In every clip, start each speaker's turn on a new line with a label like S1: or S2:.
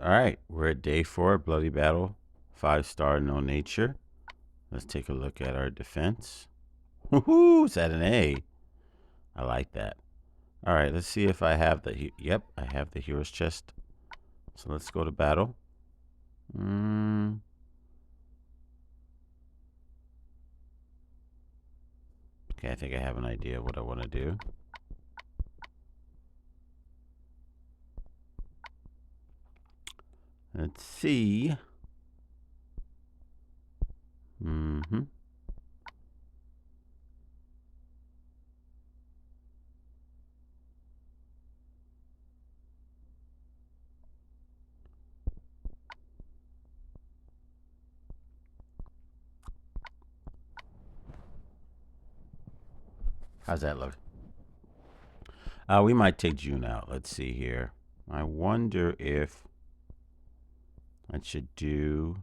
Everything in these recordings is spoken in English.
S1: All right, we're at day 4, Bloody Battle, 5-star, no nature. Let's take a look at our defense. Woohoo! Is that an A? I like that. All right, let's see if I have the. Yep, I have the hero's chest. So let's go to battle. Okay, I think I have an idea of what I want to do. Let's see. How's that look? We might take June out. Let's see here. I wonder if I should do.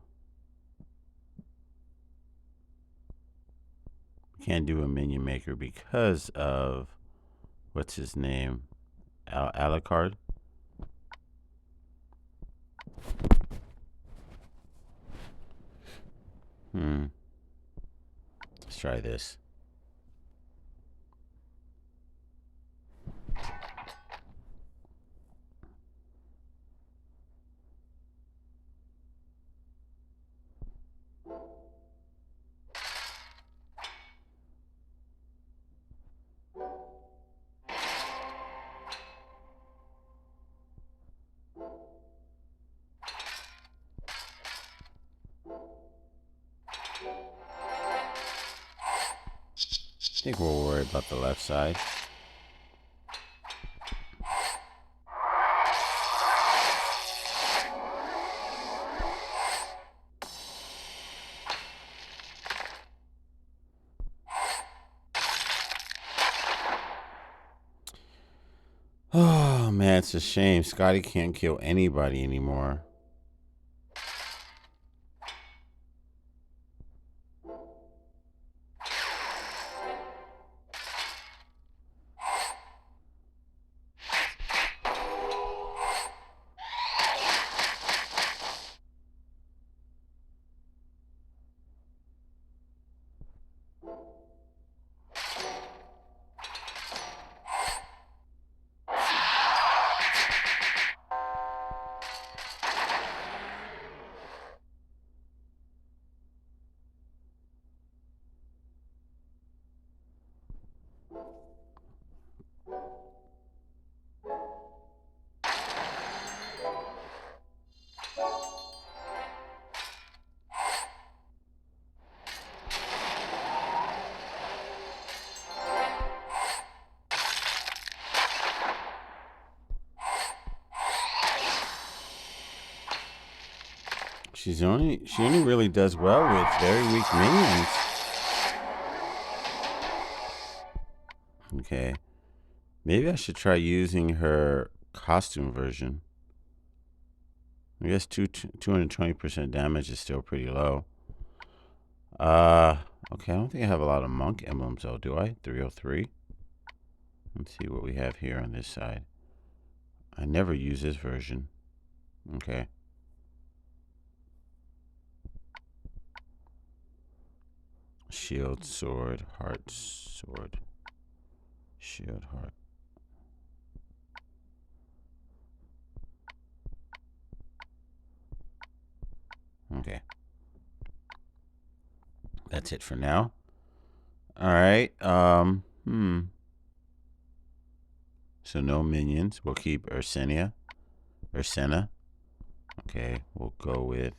S1: Can't do a minion maker because of what's his name, Alucard. Let's try this. I think we'll worry about the left side. Oh man, it's a shame. Scotty can't kill anybody anymore. She only really does well with very weak minions. Okay. Maybe I should try using her costume version. I guess 220% damage is still pretty low. Okay, I don't think I have a lot of monk emblems though, do I? 303. Let's see what we have here on this side. I never use this version. Okay. Shield, sword, heart, sword. Shield, heart. Okay. That's it for now. All right. So no minions. We'll keep Ursenna. Okay, we'll go with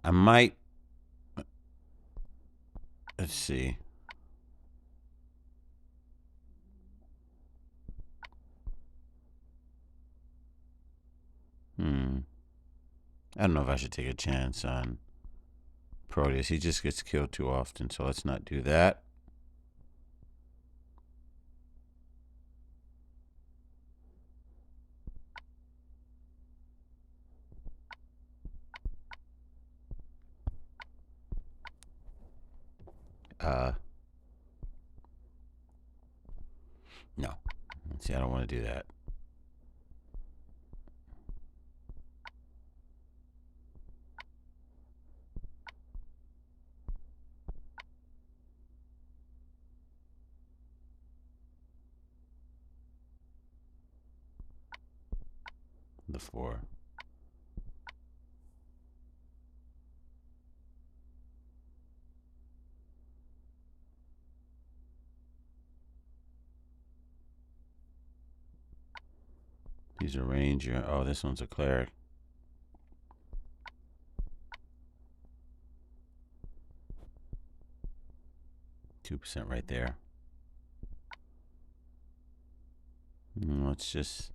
S1: I might. Let's see. I don't know if I should take a chance on Proteus. He just gets killed too often, so let's not do that. No. Let's see, I don't want to do that. The 4. He's a ranger. Oh, this one's a cleric. 2% right there. Let's just...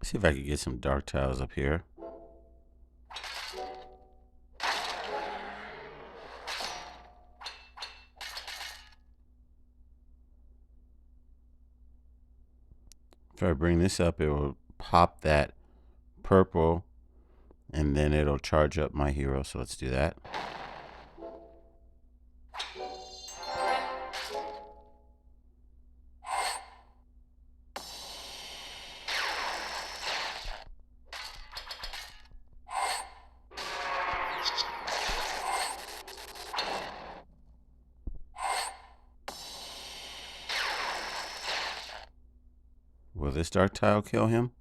S1: See if I can get some dark tiles up here. If I bring this up, it will pop that purple, and then it'll charge up my hero. So let's do that. Will this dark tile kill him?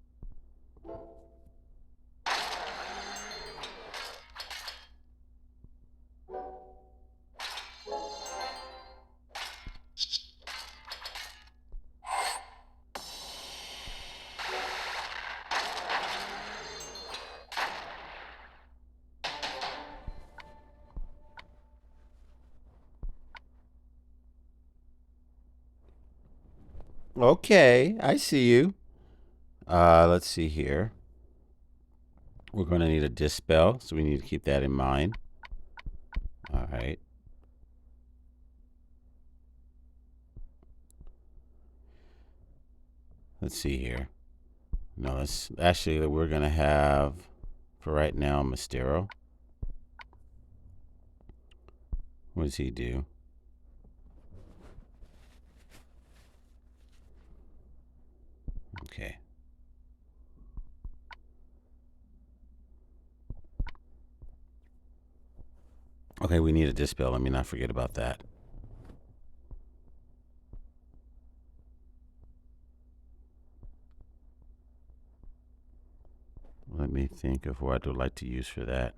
S1: Okay, I see you. Let's see here. We're going to need a dispel, so we need to keep that in mind. All right. Let's see here. No, let's actually, we're going to have, for right now, Mystero. What does he do? Okay. Okay, we need a dispel. Let me not forget about that. Let me think of what I'd like to use for that.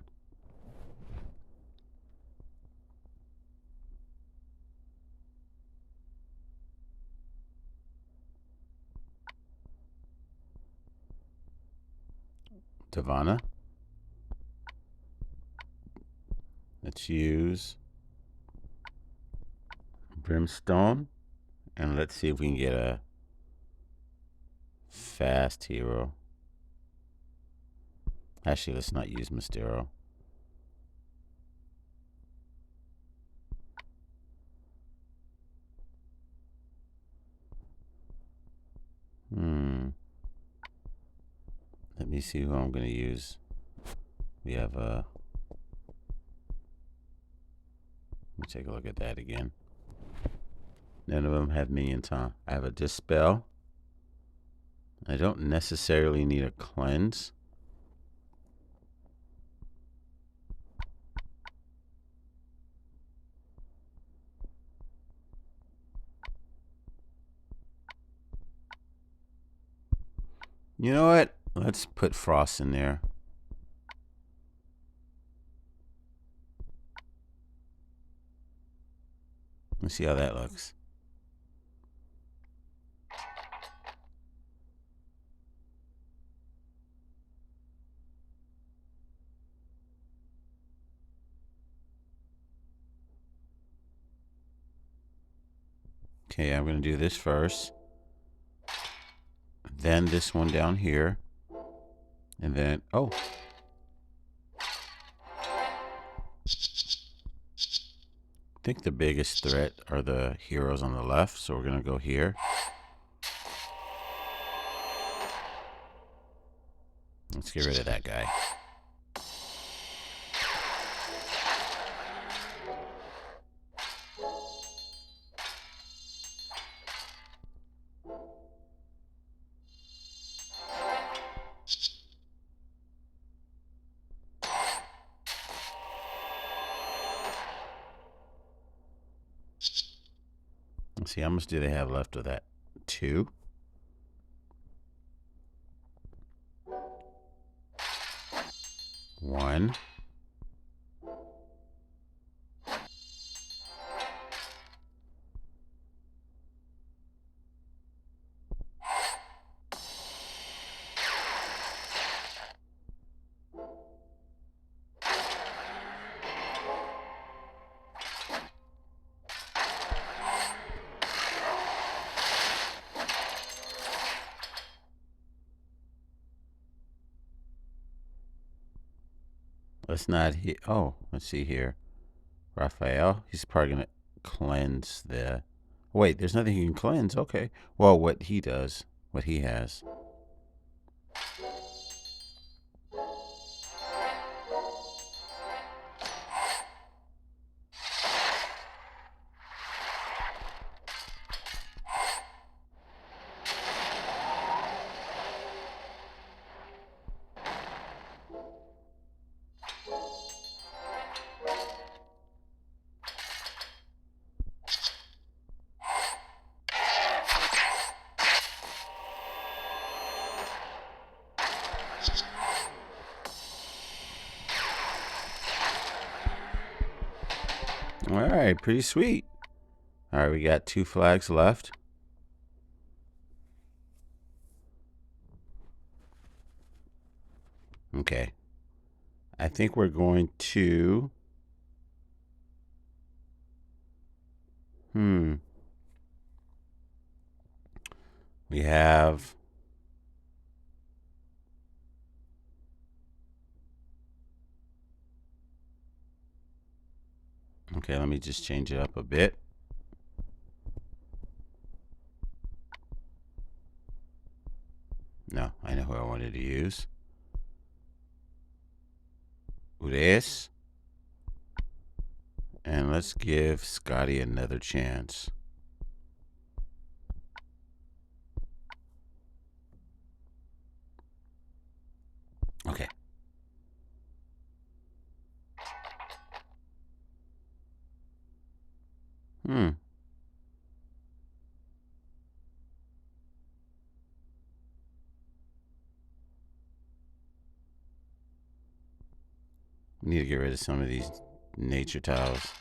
S1: Tavana. Let's use Brimstone. And let's see if we can get a fast hero. Actually, let's not use Mystero. Let me see who I'm going to use. We have let me take a look at that again. None of them have minion time. I have a dispel. I don't necessarily need a cleanse. You know what? Let's put frost in there. Let's see how that looks. Okay, I'm going to do this first. Then this one down here. And then, oh. I think the biggest threat are the heroes on the left, so we're going to go here. Let's get rid of that guy. Let's see, how much do they have left of that? 2. One. Let's not hit. Oh, let's see here. Raphael, he's probably going to cleanse the... Wait, there's nothing he can cleanse. Okay. Well, what he does, what he has. All right, pretty sweet. All right, we got 2 flags left. Okay. I think we're going to... We have... Okay, let me just change it up a bit. No, I know who I wanted to use. Ures. And let's give Scotty another chance. Okay. Need to get rid of some of these nature tiles.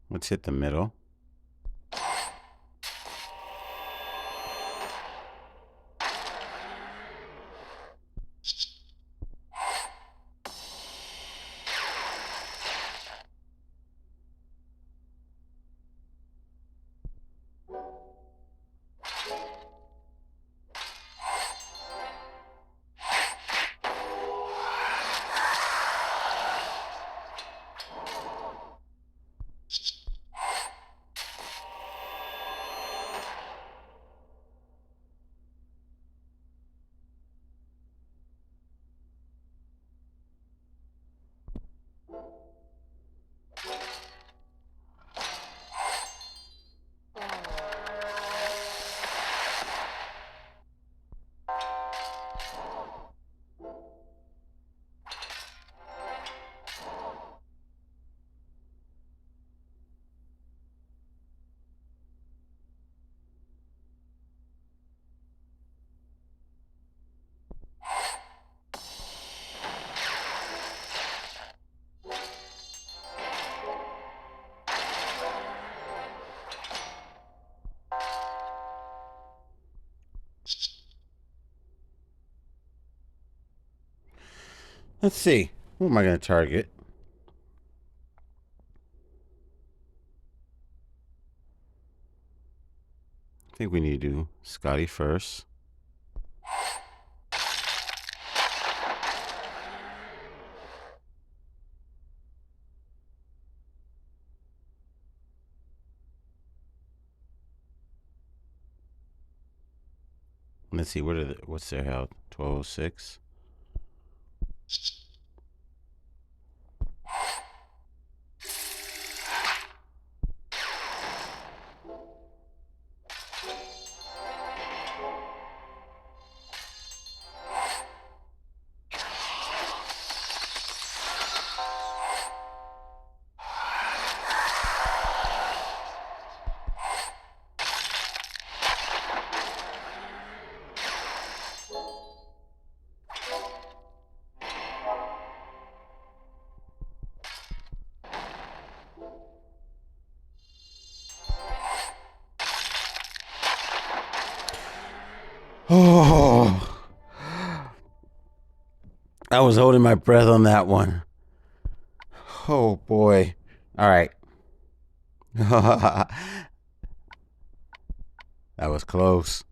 S1: Let's hit the middle. Let's see. Who am I going to target? I think we need to do Scotty first. Let's see. What's their health? 1206. Oh, I was holding my breath on that one. Oh boy. All right. That was close.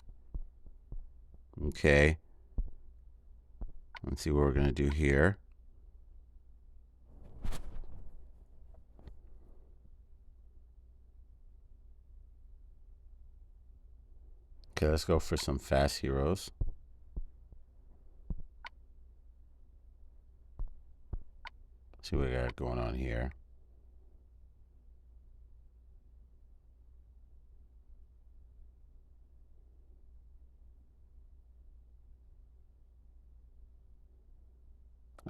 S1: Okay. Let's see what we're going to do here. Okay, let's go for some fast heroes. See what we got going on here.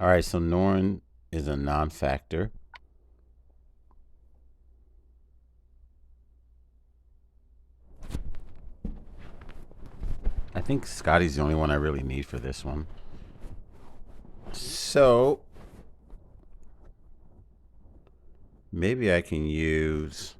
S1: All right, so Norn is a non-factor. I think Scotty's the only one I really need for this one. So maybe I can use...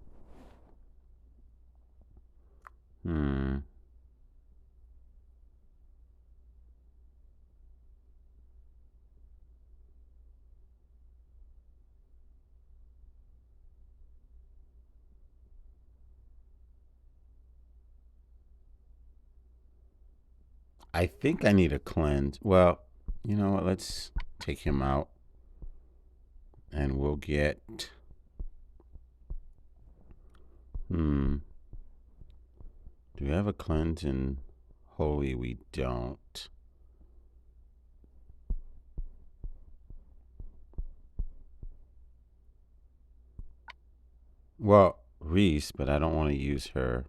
S1: I think I need a cleanse. Well, you know what? Let's take him out. And we'll get... Do we have a cleanse in Holy? We don't. Well, Reese, but I don't want to use her.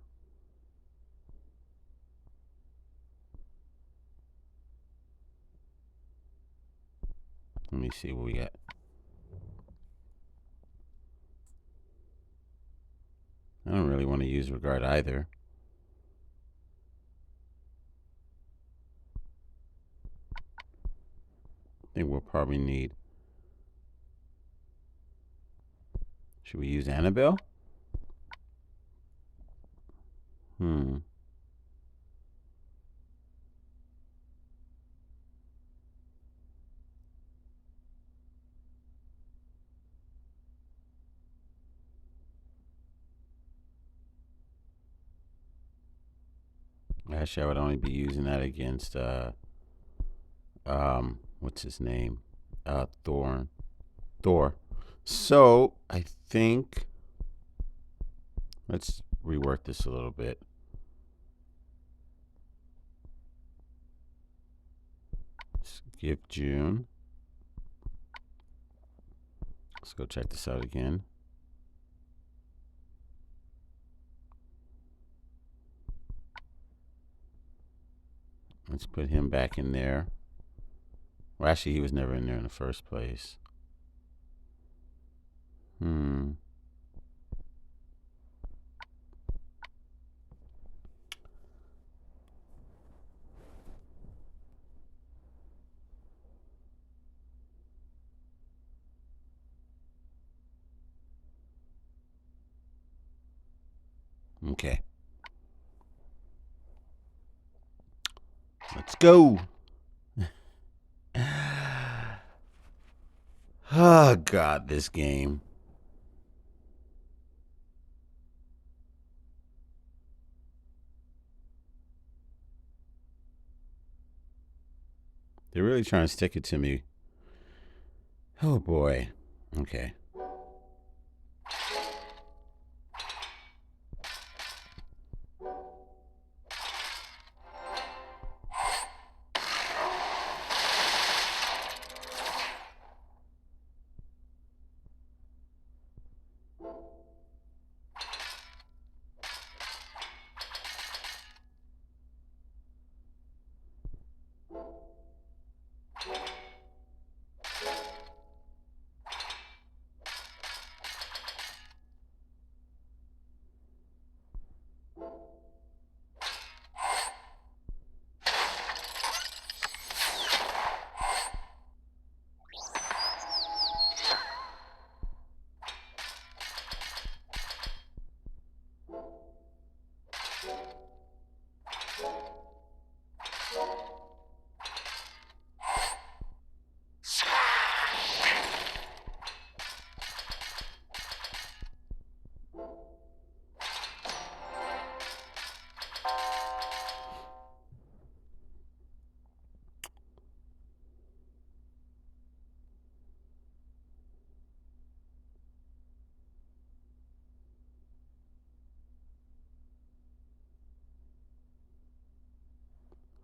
S1: Let me see what we got. I don't really want to use Regard either. I think we'll probably need... Should we use Annabelle? Actually, I would only be using that against what's his name? Thor. So I think let's rework this a little bit. Let's give June. Let's go check this out again. Let's put him back in there. Well, actually, he was never in there in the first place. Okay. Let's go. Oh, God, this game. They're really trying to stick it to me. Oh, boy. Okay.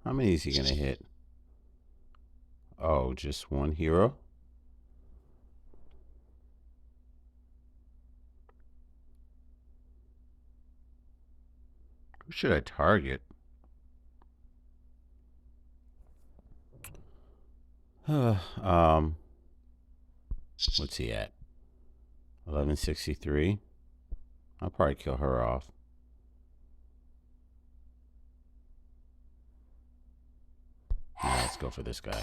S1: How many is he going to hit? Oh, just one hero? Who should I target? What's he at? 1163. I'll probably kill her off. Yeah, let's go for this guy.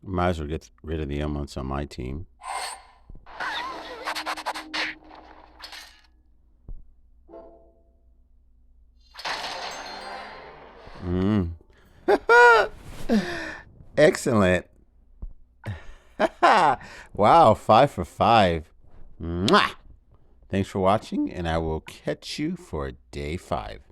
S1: Might as well get rid of the elements on my team. Excellent. Wow, 5 for 5. Mwah! Thanks for watching, and I will catch you for day 5.